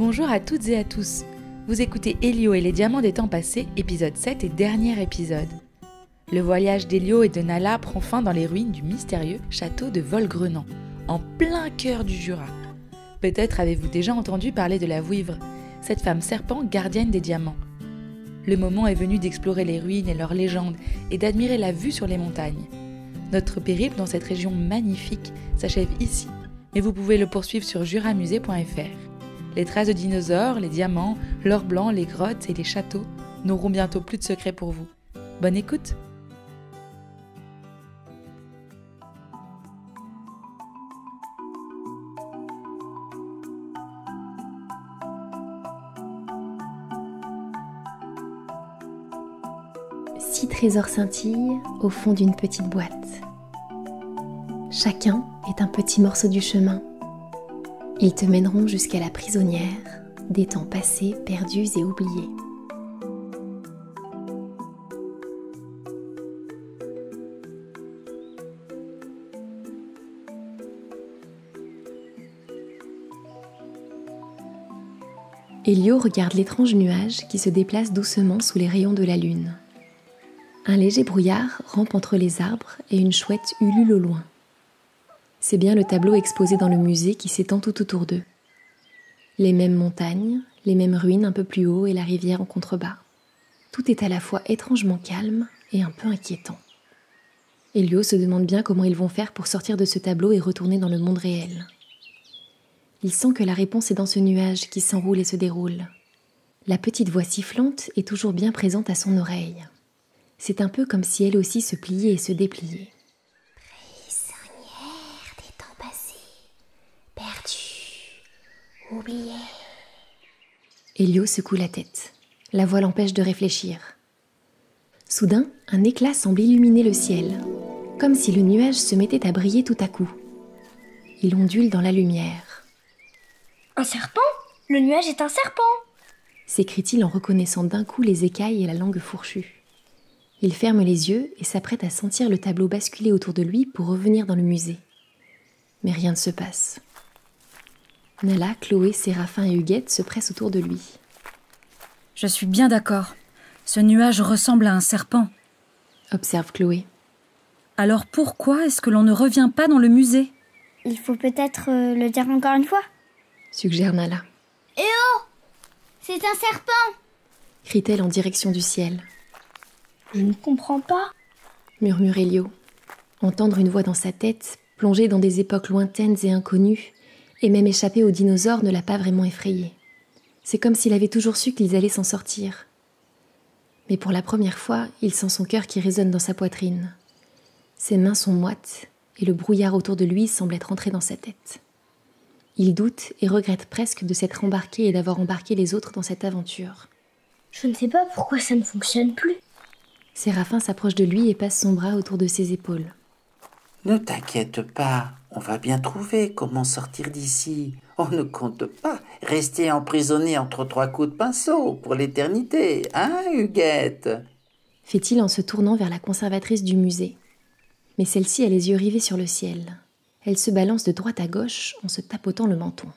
Bonjour à toutes et à tous. Vous écoutez Elio et les diamants des temps passés, épisode 7 et dernier épisode. Le voyage d'Elio et de Nala prend fin dans les ruines du mystérieux château de Volgrenant, en plein cœur du Jura. Peut-être avez-vous déjà entendu parler de la Vouivre, cette femme serpent gardienne des diamants. Le moment est venu d'explorer les ruines et leurs légendes et d'admirer la vue sur les montagnes. Notre périple dans cette région magnifique s'achève ici, mais vous pouvez le poursuivre sur juramusée.fr. Les traces de dinosaures, les diamants, l'or blanc, les grottes et les châteaux n'auront bientôt plus de secrets pour vous. Bonne écoute! Six trésors scintillent au fond d'une petite boîte. Chacun est un petit morceau du chemin. Ils te mèneront jusqu'à la prisonnière des temps passés, perdus et oubliés. Elio regarde l'étrange nuage qui se déplace doucement sous les rayons de la lune. Un léger brouillard rampe entre les arbres et une chouette ulule au loin. C'est bien le tableau exposé dans le musée qui s'étend tout autour d'eux. Les mêmes montagnes, les mêmes ruines un peu plus haut et la rivière en contrebas. Tout est à la fois étrangement calme et un peu inquiétant. Elio se demande bien comment ils vont faire pour sortir de ce tableau et retourner dans le monde réel. Il sent que la réponse est dans ce nuage qui s'enroule et se déroule. La petite voix sifflante est toujours bien présente à son oreille. C'est un peu comme si elle aussi se pliait et se dépliait. Prisonnière des temps passés, perdue, oubliée. Elio secoue la tête. La voix l'empêche de réfléchir. Soudain, un éclat semble illuminer le ciel, comme si le nuage se mettait à briller tout à coup. Il ondule dans la lumière. Un serpent ? Le nuage est un serpent ! S'écrie-t-il en reconnaissant d'un coup les écailles et la langue fourchue. Il ferme les yeux et s'apprête à sentir le tableau basculer autour de lui pour revenir dans le musée. Mais rien ne se passe. Nala, Chloé, Séraphin et Huguette se pressent autour de lui. Je suis bien d'accord. Ce nuage ressemble à un serpent. Observe Chloé. Alors pourquoi est-ce que l'on ne revient pas dans le musée ? Il faut peut-être le dire encore une fois. Suggère Nala. Eh oh ! C'est un serpent ! Crie-t-elle en direction du ciel. Je ne comprends pas. Murmure Elio. Entendre une voix dans sa tête, plongée dans des époques lointaines et inconnues, et même échappée aux dinosaures ne l'a pas vraiment effrayé. C'est comme s'il avait toujours su qu'ils allaient s'en sortir. Mais pour la première fois, il sent son cœur qui résonne dans sa poitrine. Ses mains sont moites, et le brouillard autour de lui semble être entré dans sa tête. Il doute et regrette presque de s'être embarqué et d'avoir embarqué les autres dans cette aventure. Je ne sais pas pourquoi ça ne fonctionne plus. Séraphin s'approche de lui et passe son bras autour de ses épaules. Ne t'inquiète pas, on va bien trouver comment sortir d'ici. On ne compte pas rester emprisonné entre trois coups de pinceau pour l'éternité, hein, Huguette ? Fait-il en se tournant vers la conservatrice du musée. Mais celle-ci a les yeux rivés sur le ciel. Elle se balance de droite à gauche en se tapotant le menton.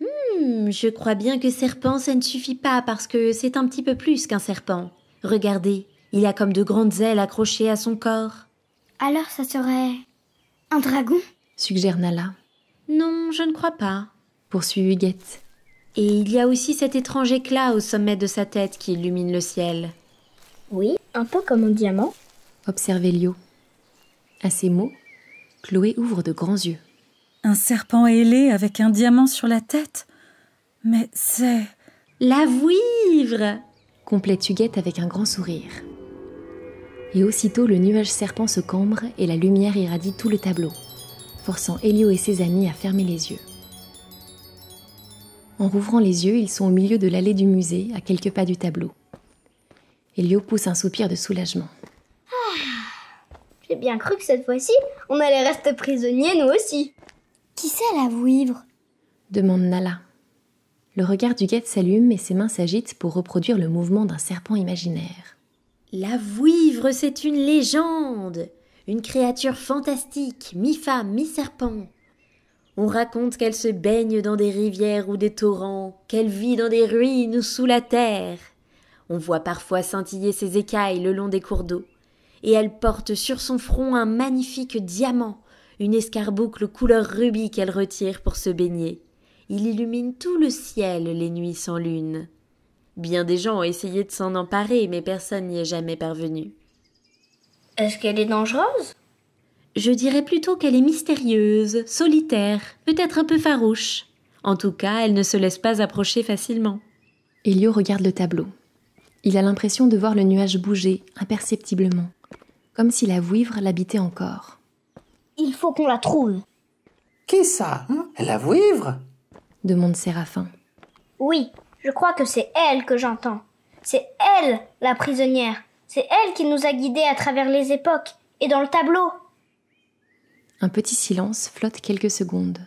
Je crois bien que serpent, ça ne suffit pas parce que c'est un petit peu plus qu'un serpent. Regardez, il a comme de grandes ailes accrochées à son corps. Alors ça serait un dragon ? Suggère Nala. Non, je ne crois pas. Poursuit Huguette. Et il y a aussi cet étrange éclat au sommet de sa tête qui illumine le ciel. Oui, un peu comme un diamant. Observe Elio. À ces mots, Chloé ouvre de grands yeux. Un serpent ailé avec un diamant sur la tête ? Mais c'est... La Vouivre ! Complète Huguette avec un grand sourire. Et aussitôt le nuage serpent se cambre et la lumière irradie tout le tableau, forçant Elio et ses amis à fermer les yeux. En rouvrant les yeux, ils sont au milieu de l'allée du musée, à quelques pas du tableau. Elio pousse un soupir de soulagement. J'ai bien cru que cette fois-ci, on allait rester prisonniers nous aussi. Qui c'est la Vouivre ? Demande Nala. Le regard d'Huguette s'allume et ses mains s'agitent pour reproduire le mouvement d'un serpent imaginaire. La Vouivre, c'est une légende, une créature fantastique, mi-femme, mi-serpent. On raconte qu'elle se baigne dans des rivières ou des torrents, qu'elle vit dans des ruines ou sous la terre. On voit parfois scintiller ses écailles le long des cours d'eau. Et elle porte sur son front un magnifique diamant, une escarboucle couleur rubis qu'elle retire pour se baigner. Il illumine tout le ciel les nuits sans lune. Bien des gens ont essayé de s'en emparer, mais personne n'y est jamais parvenu. Est-ce qu'elle est dangereuse? Je dirais plutôt qu'elle est mystérieuse, solitaire, peut-être un peu farouche. En tout cas, elle ne se laisse pas approcher facilement. Elio regarde le tableau. Il a l'impression de voir le nuage bouger imperceptiblement, comme si la vouivre l'habitait encore. Il faut qu'on la trouve. Qui ça, hein? La vouivre? Demande Séraphin. Oui, je crois que c'est elle que j'entends. C'est elle, la prisonnière. C'est elle qui nous a guidés à travers les époques et dans le tableau. Un petit silence flotte quelques secondes.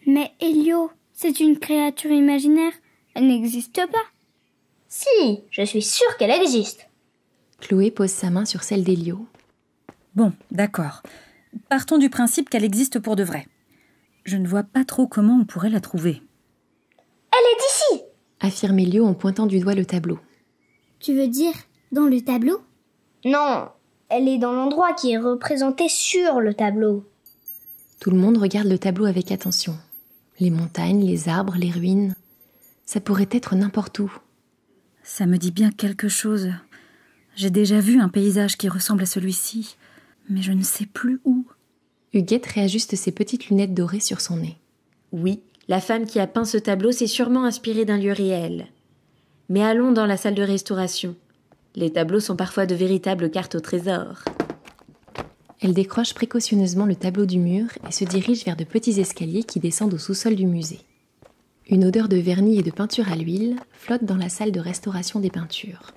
Mais Elio, c'est une créature imaginaire. Elle n'existe pas. Si, je suis sûre qu'elle existe. Chloé pose sa main sur celle d'Elio. Bon, d'accord. Partons du principe qu'elle existe pour de vrai. Je ne vois pas trop comment on pourrait la trouver. Elle est d'ici, Affirme Elio en pointant du doigt le tableau. Tu veux dire dans le tableau? Non, elle est dans l'endroit qui est représenté sur le tableau. Tout le monde regarde le tableau avec attention. Les montagnes, les arbres, les ruines. Ça pourrait être n'importe où. Ça me dit bien quelque chose. J'ai déjà vu un paysage qui ressemble à celui-ci, mais je ne sais plus où. Huguette réajuste ses petites lunettes dorées sur son nez. Oui, la femme qui a peint ce tableau s'est sûrement inspirée d'un lieu réel. Mais allons dans la salle de restauration. Les tableaux sont parfois de véritables cartes au trésor. Elle décroche précautionneusement le tableau du mur et se dirige vers de petits escaliers qui descendent au sous-sol du musée. Une odeur de vernis et de peinture à l'huile flotte dans la salle de restauration des peintures.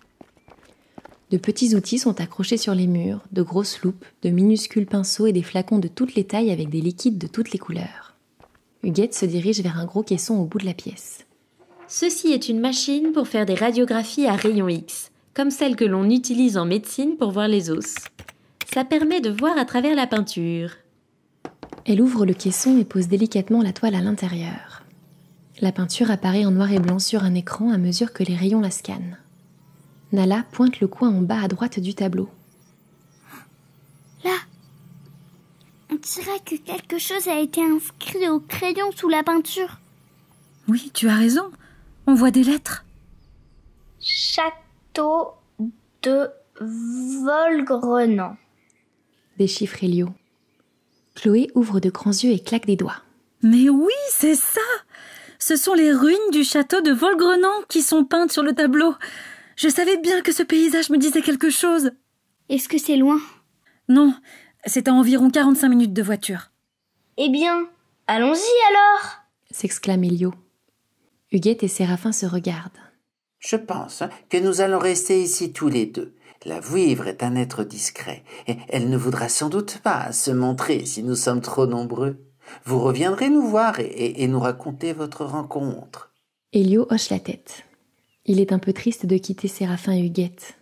De petits outils sont accrochés sur les murs, de grosses loupes, de minuscules pinceaux et des flacons de toutes les tailles avec des liquides de toutes les couleurs. Huguette se dirige vers un gros caisson au bout de la pièce. Ceci est une machine pour faire des radiographies à rayons X, comme celle que l'on utilise en médecine pour voir les os. Ça permet de voir à travers la peinture. Elle ouvre le caisson et pose délicatement la toile à l'intérieur. La peinture apparaît en noir et blanc sur un écran à mesure que les rayons la scannent. Nala pointe le coin en bas à droite du tableau. Là, on dirait que quelque chose a été inscrit au crayon sous la peinture. Oui, tu as raison. On voit des lettres. Château de Volgrenant. Déchiffre Elio. Chloé ouvre de grands yeux et claque des doigts. Mais oui, c'est ça! Ce sont les ruines du château de Volgrenant qui sont peintes sur le tableau. Je savais bien que ce paysage me disait quelque chose. Est-ce que c'est loin? Non, c'est à environ 45 minutes de voiture. Eh bien, allons-y alors. S'exclame Elio. Huguette et Séraphin se regardent. Je pense que nous allons rester ici tous les deux. La vouivre est un être discret, et elle ne voudra sans doute pas se montrer si nous sommes trop nombreux. Vous reviendrez nous voir et nous raconter votre rencontre. Elio hoche la tête. Il est un peu triste de quitter Séraphin et Huguette.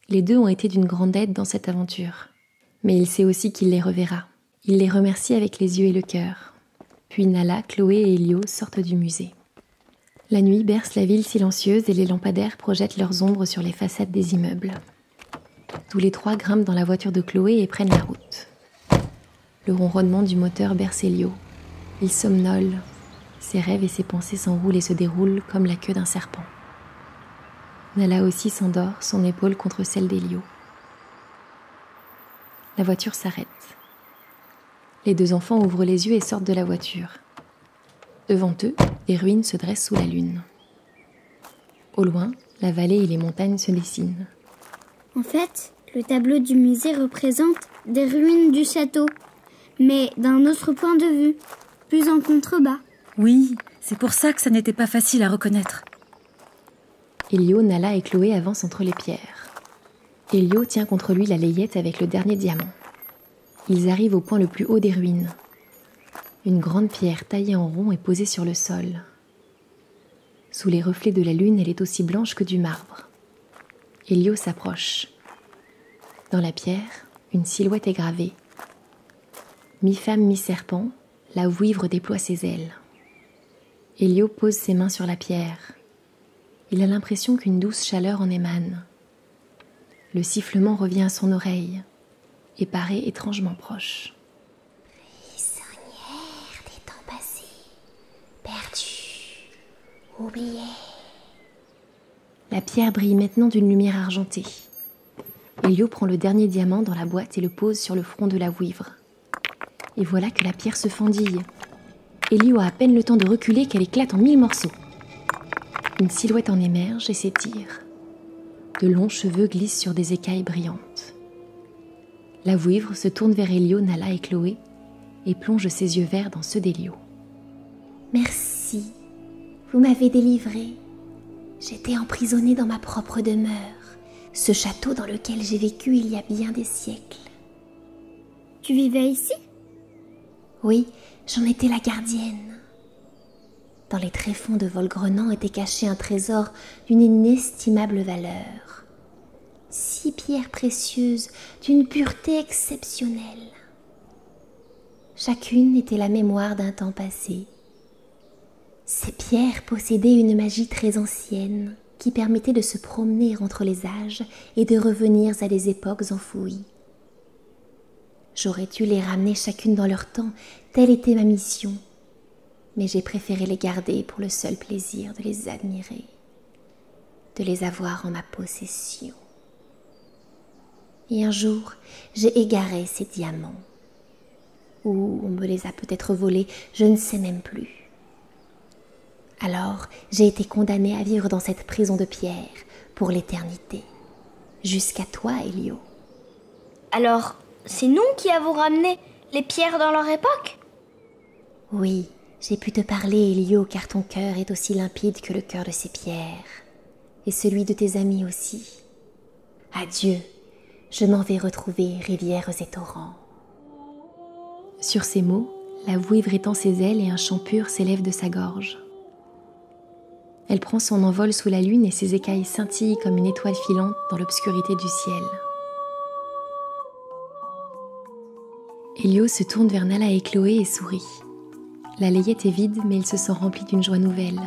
Les deux ont été d'une grande aide dans cette aventure. Mais il sait aussi qu'il les reverra. Il les remercie avec les yeux et le cœur. Puis Nala, Chloé et Elio sortent du musée. La nuit berce la ville silencieuse et les lampadaires projettent leurs ombres sur les façades des immeubles. Tous les trois grimpent dans la voiture de Chloé et prennent la route. Le ronronnement du moteur berce Elio. Il somnole. Ses rêves et ses pensées s'enroulent et se déroulent comme la queue d'un serpent. Nala aussi s'endort, son épaule contre celle d'Elio. La voiture s'arrête. Les deux enfants ouvrent les yeux et sortent de la voiture. Devant eux, des ruines se dressent sous la lune. Au loin, la vallée et les montagnes se dessinent. En fait, le tableau du musée représente des ruines du château, mais d'un autre point de vue, plus en contrebas. Oui, c'est pour ça que ça n'était pas facile à reconnaître. Elio, Nala et Chloé avancent entre les pierres. Elio tient contre lui la layette avec le dernier diamant. Ils arrivent au point le plus haut des ruines. Une grande pierre taillée en rond est posée sur le sol. Sous les reflets de la lune, elle est aussi blanche que du marbre. Elio s'approche. Dans la pierre, une silhouette est gravée. Mi-femme, mi-serpent, la vouivre déploie ses ailes. Elio pose ses mains sur la pierre. Il a l'impression qu'une douce chaleur en émane. Le sifflement revient à son oreille et paraît étrangement proche. Prisonnière des temps passés, perdue, oubliée. La pierre brille maintenant d'une lumière argentée. Elio prend le dernier diamant dans la boîte et le pose sur le front de la vouivre. Et voilà que la pierre se fendille. Elio a à peine le temps de reculer qu'elle éclate en 1000 morceaux. Une silhouette en émerge et s'étire. De longs cheveux glissent sur des écailles brillantes. La vouivre se tourne vers Elio, Nala et Chloé et plonge ses yeux verts dans ceux d'Elio. Merci, vous m'avez délivrée. J'étais emprisonnée dans ma propre demeure, ce château dans lequel j'ai vécu il y a bien des siècles. Tu vivais ici? Oui, j'en étais la gardienne. Dans les tréfonds de Volgrenant était caché un trésor d'une inestimable valeur. 6 pierres précieuses d'une pureté exceptionnelle. Chacune était la mémoire d'un temps passé. Ces pierres possédaient une magie très ancienne qui permettait de se promener entre les âges et de revenir à des époques enfouies. J'aurais dû les ramener chacune dans leur temps, telle était ma mission. Mais j'ai préféré les garder pour le seul plaisir de les admirer, de les avoir en ma possession. Et un jour, j'ai égaré ces diamants. Ou on me les a peut-être volés, je ne sais même plus. Alors, j'ai été condamnée à vivre dans cette prison de pierre pour l'éternité. Jusqu'à toi, Elio. Alors, c'est nous qui avons ramené les pierres dans leur époque? Oui, j'ai pu te parler, Elio, car ton cœur est aussi limpide que le cœur de ces pierres. Et celui de tes amis aussi. Adieu, je m'en vais retrouver rivières et torrents. Sur ces mots, la vouivre étend ses ailes et un chant pur s'élève de sa gorge. Elle prend son envol sous la lune et ses écailles scintillent comme une étoile filante dans l'obscurité du ciel. Elio se tourne vers Nala et Chloé et sourit. La layette est vide, mais il se sent rempli d'une joie nouvelle.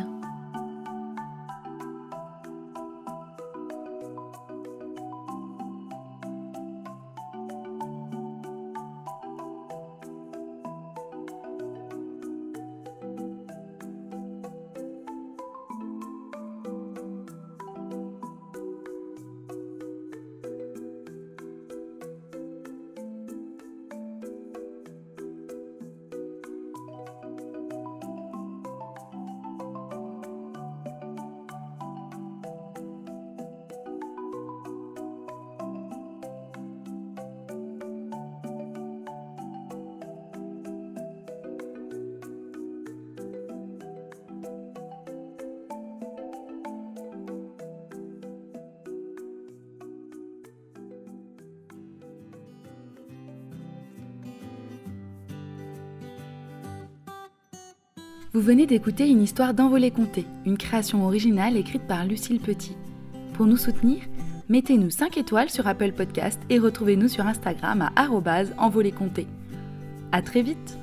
Vous venez d'écouter une histoire d'Envolée Conté, une création originale écrite par Lucille Petit. Pour nous soutenir, mettez-nous 5 étoiles sur Apple Podcast et retrouvez-nous sur Instagram à @envoléeconté. À très vite!